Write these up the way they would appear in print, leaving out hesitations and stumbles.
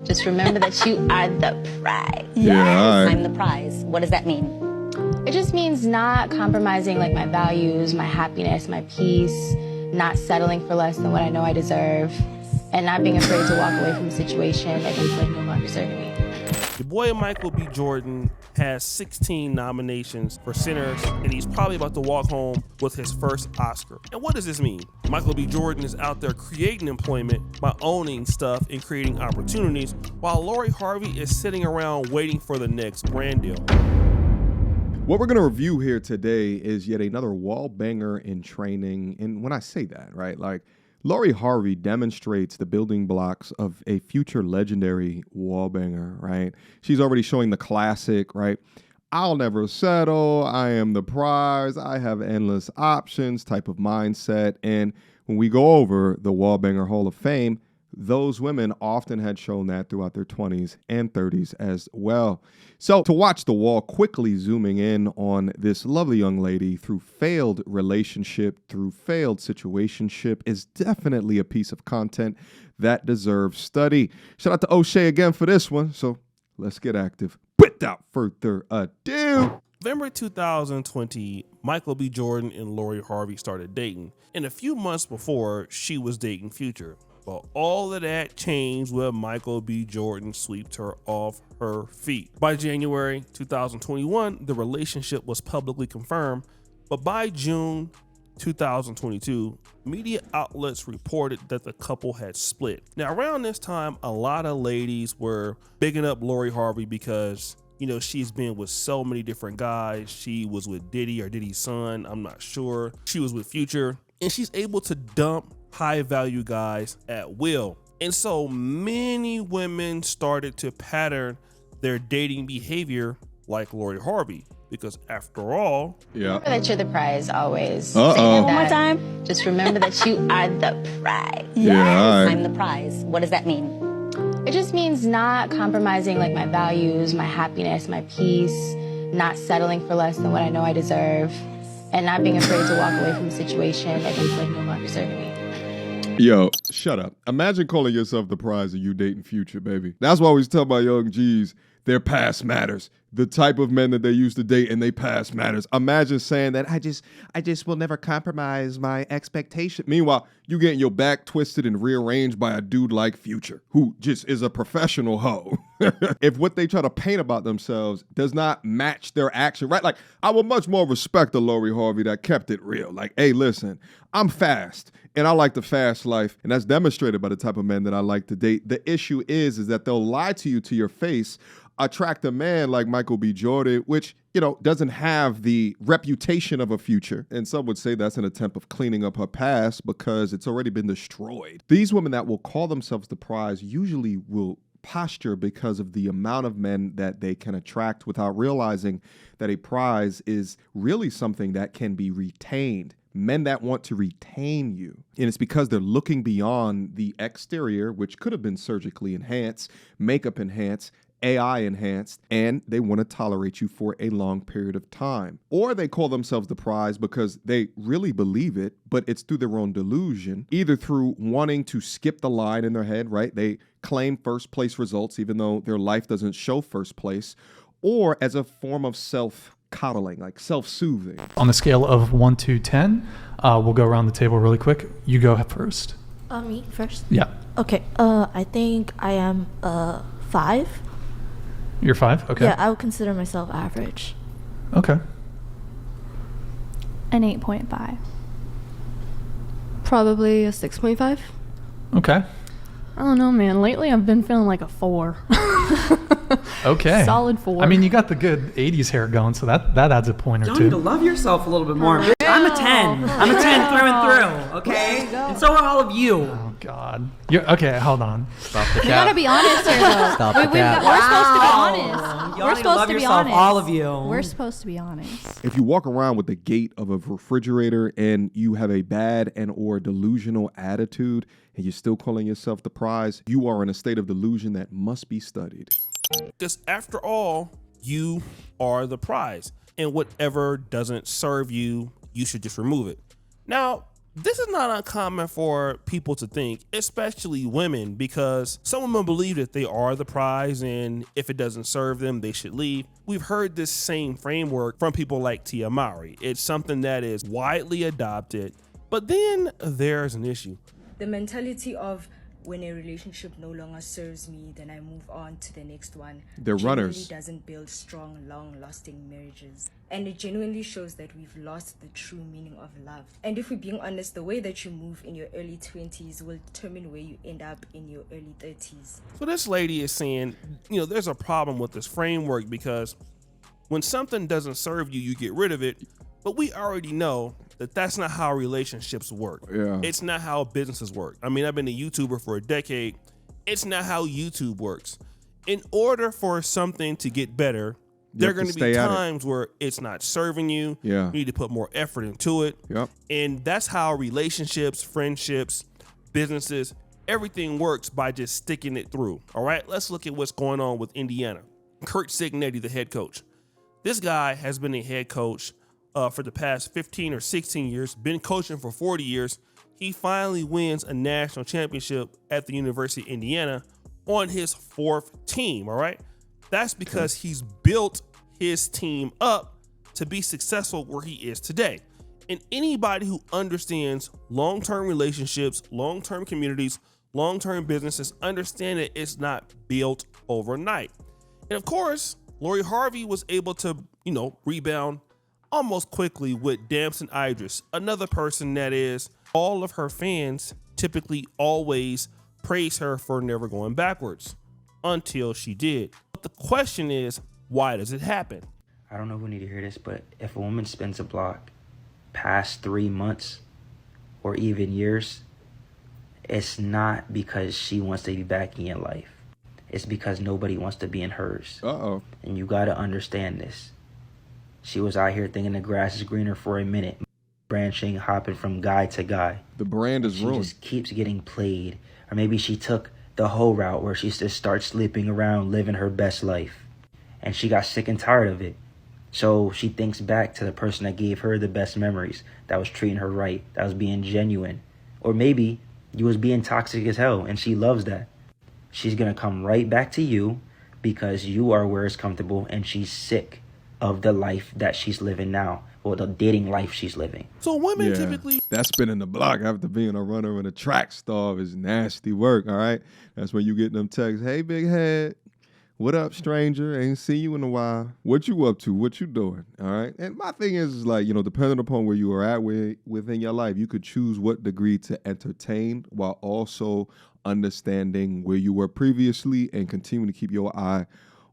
Just remember that you are the prize. Yeah, I'm the prize. What does that mean? It just means not compromising like my values, my happiness, my peace, not settling for less than what I know I deserve, and not being afraid to walk away from a situation that is like no longer serving me. Your boy Michael B. Jordan has 16 nominations for Sinners, and he's probably about to walk home with his first Oscar. And what does this mean? Michael B. Jordan is out there creating employment by owning stuff and creating opportunities, while Lori Harvey is sitting around waiting for the next brand deal. what we're going to review here today is yet another wall banger in training. And when I say that, right, like Lori Harvey demonstrates the building blocks of a future legendary wall banger, right? She's already showing the classic, right? I'll never settle. I am the prize. I have endless options type of mindset. And when we go over the wall banger Hall of Fame, those women often had shown that throughout their 20s and 30s as well. So to watch the wall quickly zooming in on this lovely young lady through failed relationship, through failed situationship is definitely a piece of content that deserves study. Shout out to O'Shea again for this one. So let's get active. Without further ado. November 2020, Michael B. Jordan and Lori Harvey started dating. And a few months before, she was dating Future. But all of that changed when Michael B. Jordan swept her off her feet. By January 2021, the relationship was publicly confirmed, but by June 2022, media outlets reported that the couple had split. Now, around this time, a lot of ladies were bigging up Lori Harvey because, you know, she's been with so many different guys. She was with Diddy or Diddy's son, I'm not sure. She was with Future, and she's able to dump high value guys at will. And so many women started to pattern their dating behavior like Lori Harvey, because after all, Remember that you're the prize always. Uh-oh. One more time. Just remember that you are the prize. I'm the prize. What does that mean? It just means not compromising like my values, my happiness, my peace, not settling for less than what I know I deserve, and not being afraid to walk away from a situation that is like no longer serving me. Yo, shut up. Imagine calling yourself the prize and you dating Future, baby. That's why I always tell my young G's, their past matters. The type of men that they used to date and they past matters. Imagine saying that I just will never compromise my expectation. Meanwhile, you getting your back twisted and rearranged by a dude like Future, who just is a professional hoe. If what they try to paint about themselves does not match their action, right? Like, I would much more respect the Lori Harvey that kept it real. Like, hey, listen, I'm fast and I like the fast life. And that's demonstrated by the type of men that I like to date. The issue is that they'll lie to you to your face, attract a man like Michael B. Jordan, which, you know, doesn't have the reputation of a Future. And some would say that's an attempt of cleaning up her past because it's already been destroyed. These women that will call themselves the prize usually will posture because of the amount of men that they can attract without realizing that a prize is really something that can be retained. Men that want to retain you. And it's because they're looking beyond the exterior, which could have been surgically enhanced, makeup enhanced, AI enhanced, and they want to tolerate you for a long period of time. Or they call themselves the prize because they really believe it, but it's through their own delusion, either through wanting to skip the line in their head, right? They claim first place results, even though their life doesn't show first place, or as a form of self-coddling, like self-soothing. On the scale of 1 to 10, we'll go around the table really quick. You go first. Me first? Yeah. Okay. I think I am 5. You're 5? Okay. Yeah, I would consider myself average. Okay. An 8.5. Probably a 6.5. Okay. I don't know, man. Lately, I've been feeling like a 4. Okay. Solid 4. I mean, you got the good 80s hair going, so that adds a point or You two. need to love yourself a little bit more. I'm a 10. I'm a 10 through and through, okay? And so are all of you. Oh, God. Okay, hold on. Stop the We gotta be honest here, though. Stop the cap. We're supposed to be honest. Y'all We're need to supposed love to be yourself, honest. all of you. We're supposed to be honest. If you walk around with the gait of a refrigerator and you have a bad and or delusional attitude and you're still calling yourself the prize, you are in a state of delusion that must be studied. because after all, you are the prize. And whatever doesn't serve you, you should just remove it. Now, This is not uncommon for people to think, especially women, because some women believe that they are the prize and if it doesn't serve them, they should leave. We've heard this same framework from people like Tia Mowry. It's something that is widely adopted, but then there's an issue. The mentality of when a relationship no longer serves me, then I move on to the next one. They're runners. Doesn't build strong, long-lasting marriages. And it genuinely shows that we've lost the true meaning of love. And if we're being honest, the way that you move in your early 20s will determine where you end up in your early 30s. So this lady is saying, there's a problem with this framework because when something doesn't serve you, you get rid of it. But we already know that that's not how relationships work. Yeah. It's not how businesses work. I mean, I've been a YouTuber for a decade. It's not how YouTube works. In order for something to get better, there are going to be times where it's not serving you. Yeah. You need to put more effort into it. Yep. And that's how relationships, friendships, businesses, everything works by just sticking it through. All right, let's look at what's going on with Indiana. Kurt Signetti, the head coach. This guy has been a head coach for the past 15 or 16 years, been coaching for 40 years. He finally wins a national championship at the University of Indiana on his 4th team, all right? That's because he's built his team up to be successful where he is today. And anybody who understands long-term relationships, long-term communities, long-term businesses understand that it's not built overnight. And of course, Lori Harvey was able to, rebound almost quickly with Damson Idris, another person that is all of her fans typically always praise her for never going backwards until she did. But the question is, why does it happen? I don't know who need to hear this, but if a woman spends a block past 3 months or even years, it's not because she wants to be back in your life. It's because nobody wants to be in hers. Uh-oh. And you got to understand this. She was out here thinking the grass is greener for a minute, branching, hopping from guy to guy. The brand is ruined. She just keeps getting played. Or maybe she took the whole route where she just starts sleeping around, living her best life. And she got sick and tired of it. So she thinks back to the person that gave her the best memories, that was treating her right, that was being genuine. Or maybe you was being toxic as hell, and she loves that. She's going to come right back to you because you are where it's comfortable, and she's sick of the life that she's living now, or the dating life she's living. So women typically... That spinning the block after being a runner and a track star is nasty work, all right? That's when you get them texts, hey, big head, what up, stranger? Ain't seen you in a while. What you up to? What you doing, all right? And my thing is like, depending upon where you are at within your life, you could choose what degree to entertain while also understanding where you were previously and continue to keep your eye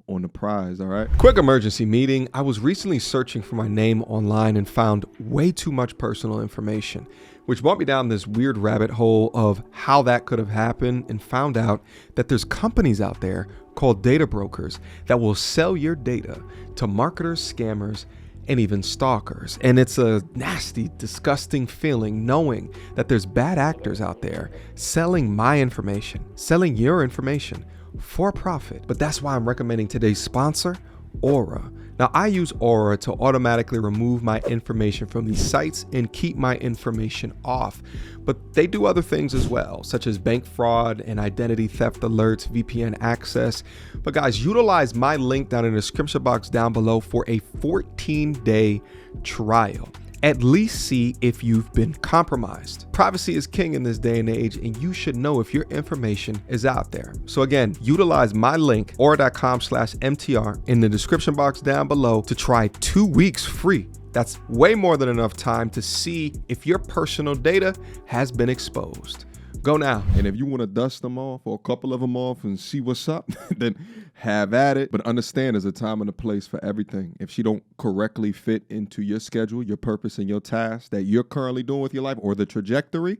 on the prize, all right? Quick emergency meeting. I was recently searching for my name online and found way too much personal information, which brought me down this weird rabbit hole of how that could have happened, and found out that there's companies out there called data brokers that will sell your data to marketers, scammers, and even stalkers. And it's a nasty, disgusting feeling knowing that there's bad actors out there selling my information, selling your information for profit. But that's why I'm recommending today's sponsor, Aura. Now, I use Aura to automatically remove my information from these sites and keep my information off. But they do other things as well, such as bank fraud and identity theft alerts, VPN access. But guys, utilize my link down in the description box down below for a 14-day trial. At least see if you've been compromised. Privacy is king in this day and age, and you should know if your information is out there. So again, utilize my link, aura.com/MTR, in the description box down below to try 2 weeks free. That's way more than enough time to see if your personal data has been exposed. Go now. And if you want to dust them off or a couple of them off and see what's up, then have at it. But understand there's a time and a place for everything. If she don't correctly fit into your schedule, your purpose, and your task that you're currently doing with your life, or the trajectory,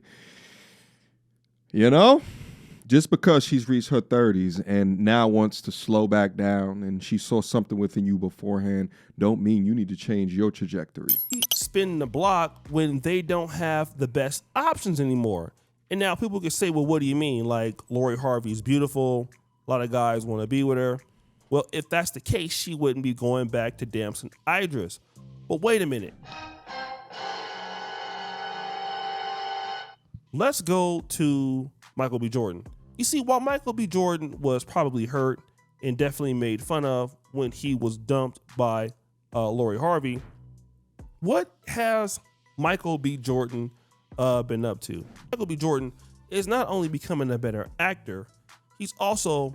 just because she's reached her 30s and now wants to slow back down and she saw something within you beforehand, don't mean you need to change your trajectory. Spin the block when they don't have the best options anymore. And now people can say, well, what do you mean? Like, Lori Harvey's beautiful. A lot of guys want to be with her. Well, if that's the case, she wouldn't be going back to Damson Idris. But wait a minute. let's go to Michael B. Jordan. You see, while Michael B. Jordan was probably hurt and definitely made fun of when he was dumped by Lori Harvey, what has Michael B. Jordan been up to? Michael B. Jordan is not only becoming a better actor, he's also,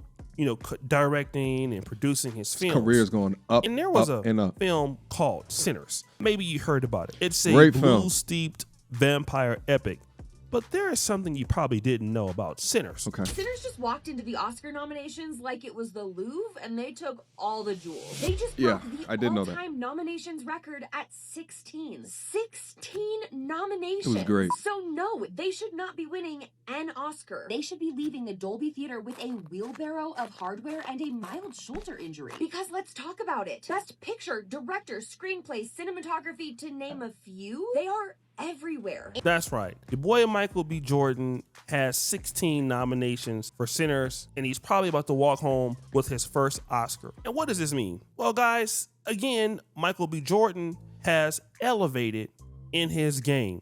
directing and producing his films. His career's going up. And there was up, a and up. film called Sinners. Maybe you heard about it. It's a Great film. blue-steeped vampire epic. But there is something you probably didn't know about Sinners. Okay. Sinners just walked into the Oscar nominations like it was the Louvre, and they took all the jewels. They just broke the all-time nominations record at 16. 16 nominations. It was great. So no, they should not be winning an Oscar. They should be leaving the Dolby Theater with a wheelbarrow of hardware and a mild shoulder injury. Because let's talk about it. Best Picture, Director, Screenplay, Cinematography, to name a few, they are everywhere. That's right. Your boy Michael B. Jordan has 16 nominations for Sinners, and he's probably about to walk home with his first Oscar. And what does this mean? Well, guys, again, Michael B. Jordan has elevated in his game,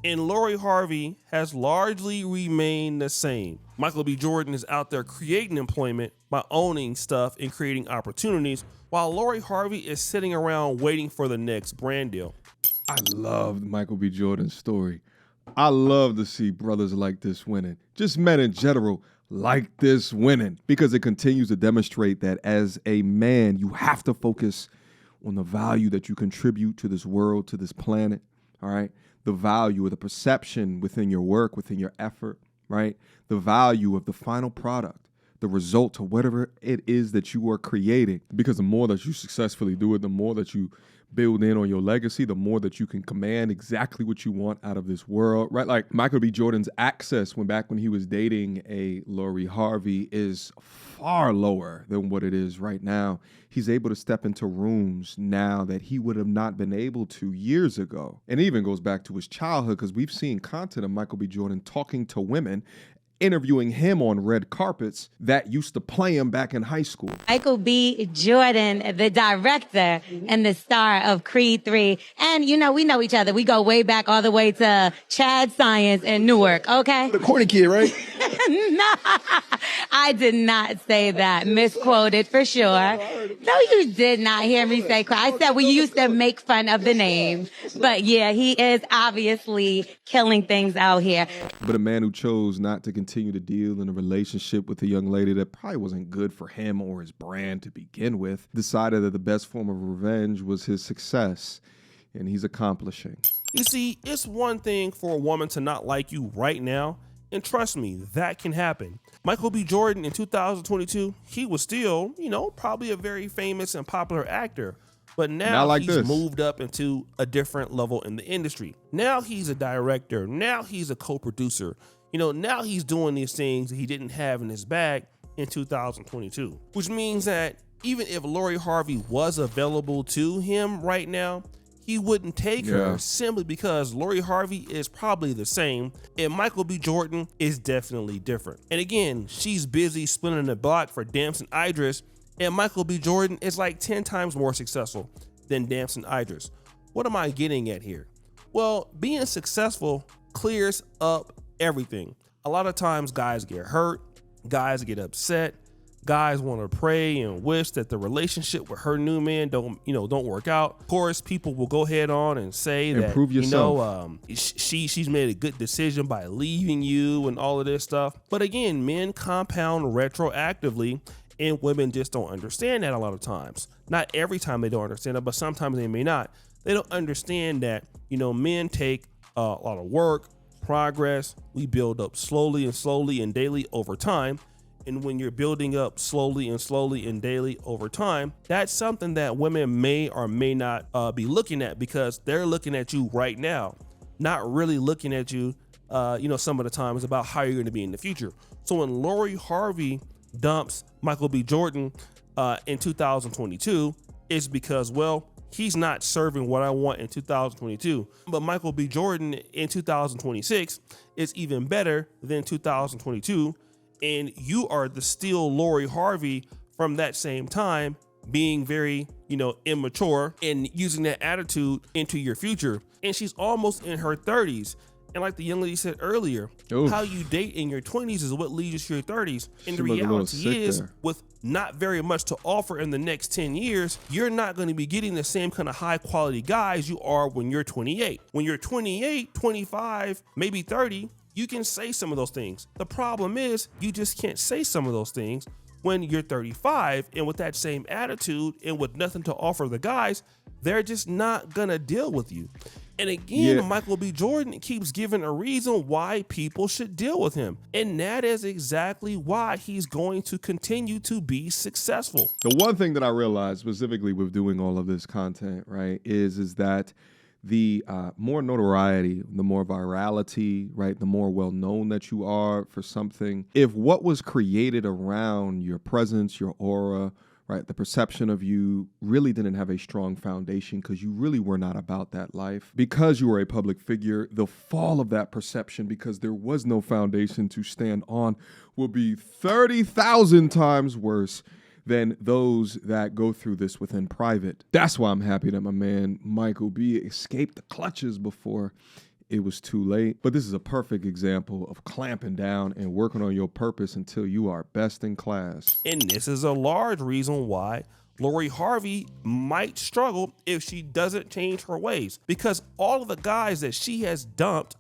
and Lori Harvey has largely remained the same. Michael B. Jordan is out there creating employment by owning stuff and creating opportunities, while Lori Harvey is sitting around waiting for the next brand deal. I loved Michael B. Jordan's story. I love to see brothers like this winning. Just men in general like this winning, because it continues to demonstrate that as a man, you have to focus on the value that you contribute to this world, to this planet, all right? The value or the perception within your work, within your effort, right? The value of the final product, the result of whatever it is that you are creating. Because the more that you successfully do it, the more that you build in on your legacy, the more that you can command exactly what you want out of this world, right? Like Michael B. Jordan's access when he was dating a Lori Harvey is far lower than what it is right now. He's able to step into rooms now that he would have not been able to years ago. And it even goes back to his childhood, because we've seen content of Michael B. Jordan talking to women, interviewing him on red carpets that used to play him back in high school. Michael B. Jordan, the director and the star of Creed 3. And, we know each other. We go way back all the way to Chad Science in Newark, okay? The corny kid, right? No, I did not say that. Misquoted for sure. No, you did not hear me say I said we used to make fun of the name. But yeah, he is obviously killing things out here. But a man who chose not to continue to deal in a relationship with a young lady that probably wasn't good for him or his brand to begin with, decided that the best form of revenge was his success, and he's accomplishing. You see, it's one thing for a woman to not like you right now, and trust me, that can happen. Michael B. Jordan in 2022, he was still, probably a very famous and popular actor. But now he's moved up into a different level in the industry. Now he's a director. Now he's a co-producer. Now he's doing these things that he didn't have in his bag in 2022. Which means that even if Lori Harvey was available to him right now, he wouldn't take her simply because Lori Harvey is probably the same and Michael B. Jordan is definitely different. And again, she's busy spinning the block for Damson Idris, and Michael B. Jordan is like 10 times more successful than Damson Idris. What am I getting at here? Well, being successful clears up everything. A lot of times guys get hurt, guys get upset, guys want to pray and wish that the relationship with her new man don't work out. Of course, people will go ahead on and say Improve that yourself. She's made a good decision by leaving you and all of this stuff. But again, men compound retroactively, and women just don't understand that a lot of times. Not every time they don't understand it, but sometimes they may not. They don't understand that, men take a lot of work, progress. We build up slowly and daily over time. And when you're building up slowly and daily over time, that's something that women may or may not be looking at, because they're looking at you right now, not really looking at you, some of the times about how you're going to be in the future. So when Lori Harvey dumps Michael B. Jordan in 2022, it's because, he's not serving what I want in 2022. But Michael B. Jordan in 2026 is even better than 2022. And you are the still Lori Harvey from that same time, being very, immature and using that attitude into your future. And she's almost in her 30s. And like the young lady said earlier, Oof. how you date in your 20s is what leads you to your 30s. And the She look a little reality sick is, there. with not very much to offer in the next 10 years, you're not going to be getting the same kind of high quality guys you are when you're 28. When you're 28, 25, maybe 30, you can say some of those things. The problem is you just can't say some of those things when you're 35, and with that same attitude and with nothing to offer the guys, they're just not gonna deal with you. And again, Michael B. Jordan keeps giving a reason why people should deal with him. And that is exactly why he's going to continue to be successful. The one thing that I realized specifically with doing all of this content, right, is that the more notoriety, the more virality, right, the more well-known that you are for something, if what was created around your presence, your aura, right, the perception of you really didn't have a strong foundation because you really were not about that life. Because you were a public figure, the fall of that perception, because there was no foundation to stand on, will be 30,000 times worse than those that go through this within private. That's why I'm happy that my man Michael B escaped the clutches before it was too late. But this is a perfect example of clamping down and working on your purpose until you are best in class. And this is a large reason why Lori Harvey might struggle if she doesn't change her ways, because all of the guys that she has dumped,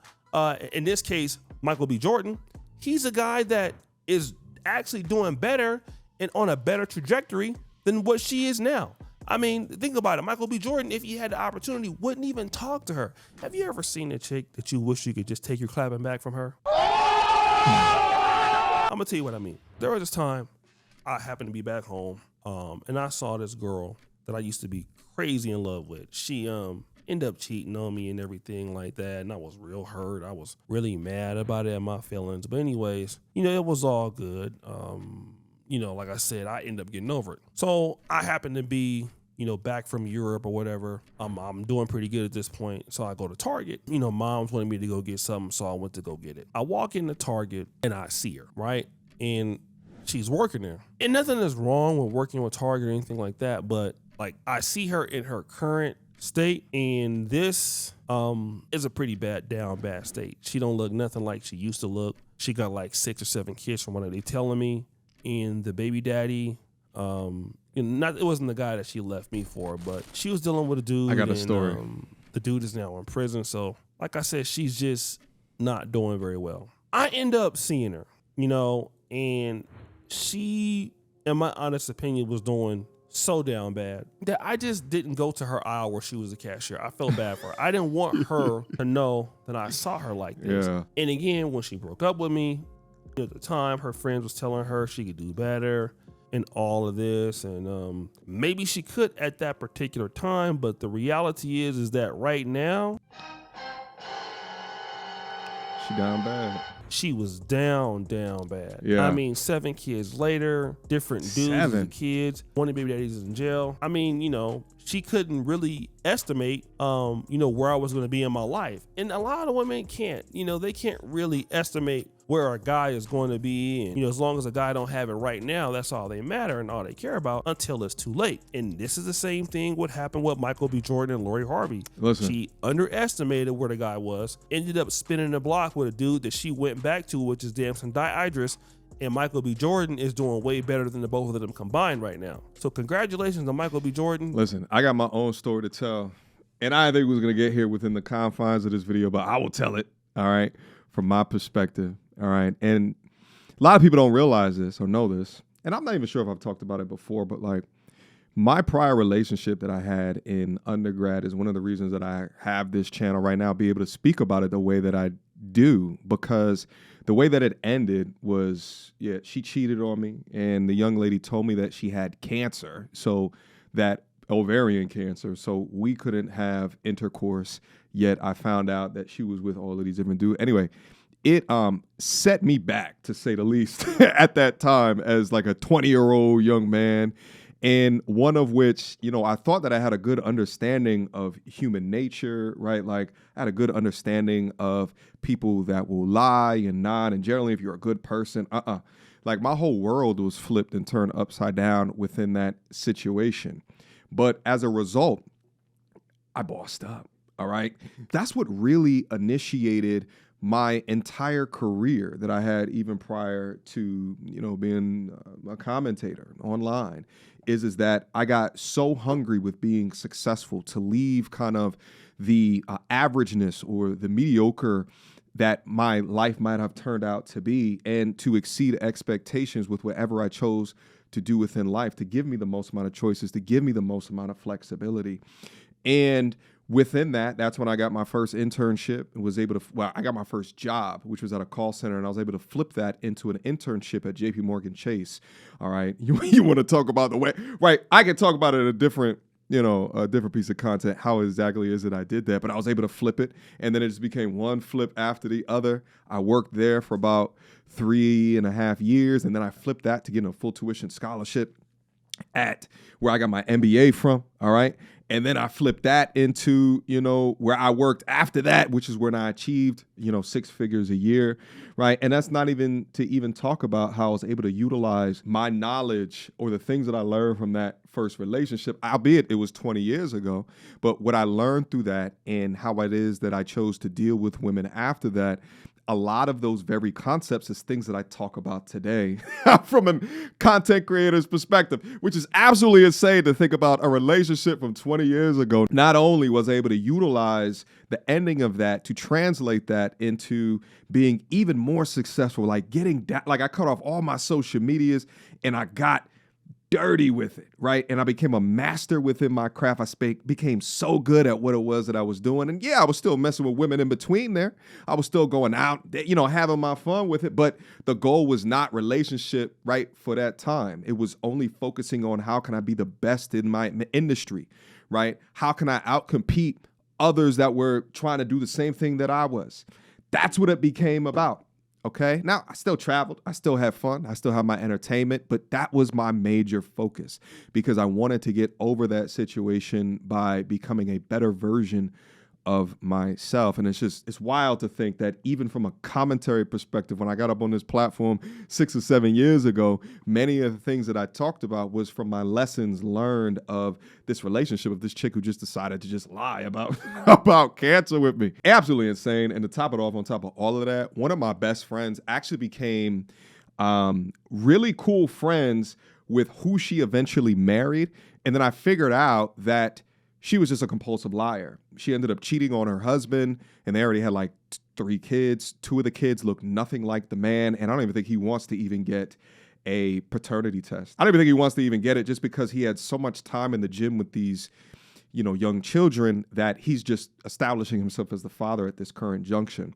in this case, Michael B. Jordan, he's a guy that is actually doing better and on a better trajectory than what she is now. I mean, think about it. Michael B. Jordan, if he had the opportunity, wouldn't even talk to her. Have you ever seen a chick that you wish you could just take your clapping back from her? I'm gonna tell you what I mean. There was this time I happened to be back home, and I saw this girl that I used to be crazy in love with. She ended up cheating on me and everything like that, and I was real hurt. I was really mad about it and my feelings. But anyways, it was all good. Like I said, I ended up getting over it. So I happened to be, back from Europe or whatever. I'm doing pretty good at this point. So I go to Target. Mom's wanted me to go get something, so I went to go get it. I walk into Target and I see her, right? And she's working there. And nothing is wrong with working with Target or anything like that, but like I see her in her current state, and this is a pretty bad state. She don't look nothing like she used to look. She got like 6 or 7 kids from what they telling me. And the baby daddy, it wasn't the guy that she left me for, but she was dealing with a dude. I got a story. The dude is now in prison. So, like I said, she's just not doing very well. I end up seeing her, and she, in my honest opinion, was doing so down bad that I just didn't go to her aisle where she was a cashier. I felt bad for her. I didn't want her to know that I saw her like this. Yeah. And again, when she broke up with me, at the time, her friends was telling her she could do better and all of this, and maybe she could at that particular time, but the reality is that right now, she down bad. She was down bad. Yeah. I mean, 7 kids later, different dudes as the kids. One of the baby daddies is in jail. I mean, she couldn't really estimate, where I was going to be in my life. And a lot of women can't, they can't really estimate where a guy is going to be. And, as long as a guy don't have it right now, that's all they matter and all they care about until it's too late. And this is the same thing what happened with Michael B. Jordan and Lori Harvey. Listen. She underestimated where the guy was, ended up spinning the block with a dude that she went back to, which is Damson Idris. And Michael B. Jordan is doing way better than the both of them combined right now. So congratulations to Michael B. Jordan. Listen, I got my own story to tell. And I didn't think we was going to get here within the confines of this video, but I will tell it, all right, from my perspective, all right? And a lot of people don't realize this or know this, and I'm not even sure if I've talked about it before, but like my prior relationship that I had in undergrad is one of the reasons that I have this channel right now, be able to speak about it the way that I do, because the way that it ended was, she cheated on me, and the young lady told me that she had cancer, so that ovarian cancer, so we couldn't have intercourse, yet I found out that she was with all of these different dudes. Anyway, it set me back, to say the least, at that time as like a 20-year-old young man, and one of which, I thought that I had a good understanding of human nature, right? Like I had a good understanding of people that will lie and not, and generally if you're a good person, like my whole world was flipped and turned upside down within that situation. But as a result, I bossed up. all right? That's what really initiated my entire career that I had even prior to, being a commentator online, is that I got so hungry with being successful to leave kind of the averageness or the mediocre that my life might have turned out to be, and to exceed expectations with whatever I chose to do within life, to give me the most amount of choices, to give me the most amount of flexibility. And within that, that's when I got my first internship and was able to, I got my first job, which was at a call center, and I was able to flip that into an internship at JP Morgan Chase. All right. You want to talk about the way, right? I can talk about it in a different piece of content. How exactly is it I did that? But I was able to flip it, and then it just became one flip after the other. I worked there for about 3.5 years, and then I flipped that to get a full tuition scholarship at where I got my MBA from, all right? And then I flipped that into, where I worked after that, which is when I achieved, 6 figures a year, right? And that's not even to talk about how I was able to utilize my knowledge or the things that I learned from that first relationship, albeit it was 20 years ago. But what I learned through that and how it is that I chose to deal with women after that, a lot of those very concepts is things that I talk about today from a content creator's perspective, which is absolutely insane to think about a relationship from 20 years ago. Not only was I able to utilize the ending of that to translate that into being even more successful, like getting that, like I cut off all my social medias and I got dirty with it, right? And I became a master within my craft. I became so good at what it was that I was doing. And yeah, I was still messing with women in between there. I was still going out, having my fun with it. But the goal was not relationship, right, for that time. It was only focusing on how can I be the best in my industry, right? How can I outcompete others that were trying to do the same thing that I was? That's what it became about. Okay. Now, I still traveled. I still had fun. I still have my entertainment, but that was my major focus because I wanted to get over that situation by becoming a better version of myself. And it's wild to think that even from a commentary perspective, when I got up on this platform 6 or 7 years ago, many of the things that I talked about was from my lessons learned of this relationship of this chick who just decided to just lie about cancer with me. Absolutely insane. And to top it off, on top of all of that, one of my best friends actually became really cool friends with who she eventually married. And then I figured out that she was just a compulsive liar. She ended up cheating on her husband, and they already had like 3 kids. 2 of the kids look nothing like the man, and I don't even think he wants to even get a paternity test. I don't even think he wants to even get it just because he had so much time in the gym with these, young children that he's just establishing himself as the father at this current junction.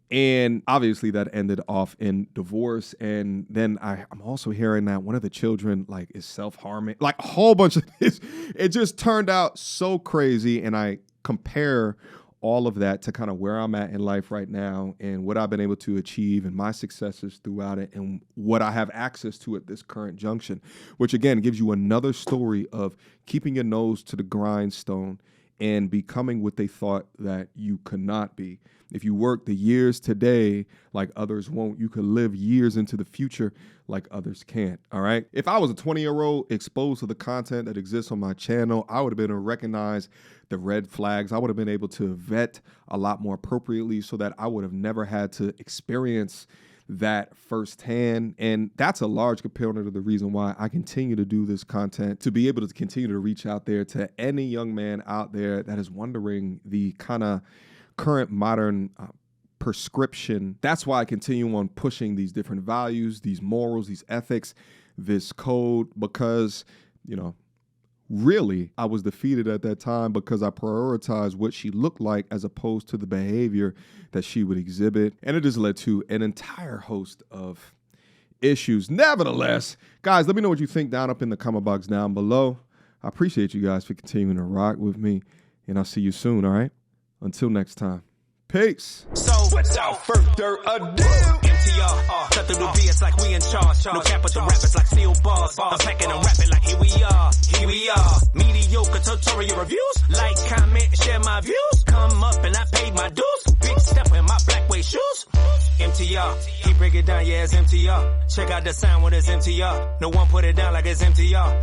And obviously that ended off in divorce. And then I'm also hearing that one of the children is self-harming, like a whole bunch of this. It just turned out so crazy. And I compare all of that to kind of where I'm at in life right now and what I've been able to achieve and my successes throughout it and what I have access to at this current junction, which again gives you another story of keeping your nose to the grindstone and becoming what they thought that you could not be. If you work the years today like others won't, you could live years into the future like others can't, all right? If I was a 20-year-old exposed to the content that exists on my channel, I would have been able to recognize the red flags. I would have been able to vet a lot more appropriately so that I would have never had to experience that firsthand. And that's a large component of the reason why I continue to do this content, to be able to continue to reach out there to any young man out there that is wondering the kind of current modern prescription. That's why I continue on pushing these different values, these morals, these ethics, this code, because, really I was defeated at that time because I prioritized what she looked like as opposed to the behavior that she would exhibit. And it just led to an entire host of issues. Nevertheless, guys, let me know what you think down up in the comment box down below. I appreciate you guys for continuing to rock with me, and I'll see you soon, all right? Until next time. Peace. So without further ado, MTR, cut through the BS like we in charge. No cap with the rappers like steel bars. I'm packing and rapping like here we are. Mediocre tutorial reviews. Like, comment, share my views. Come up and I paid my dues. Big step in my black way shoes. MTR, he break it down, yeah, it's MTR. Check out the sound with his MTR. No one put it down like it's MTR.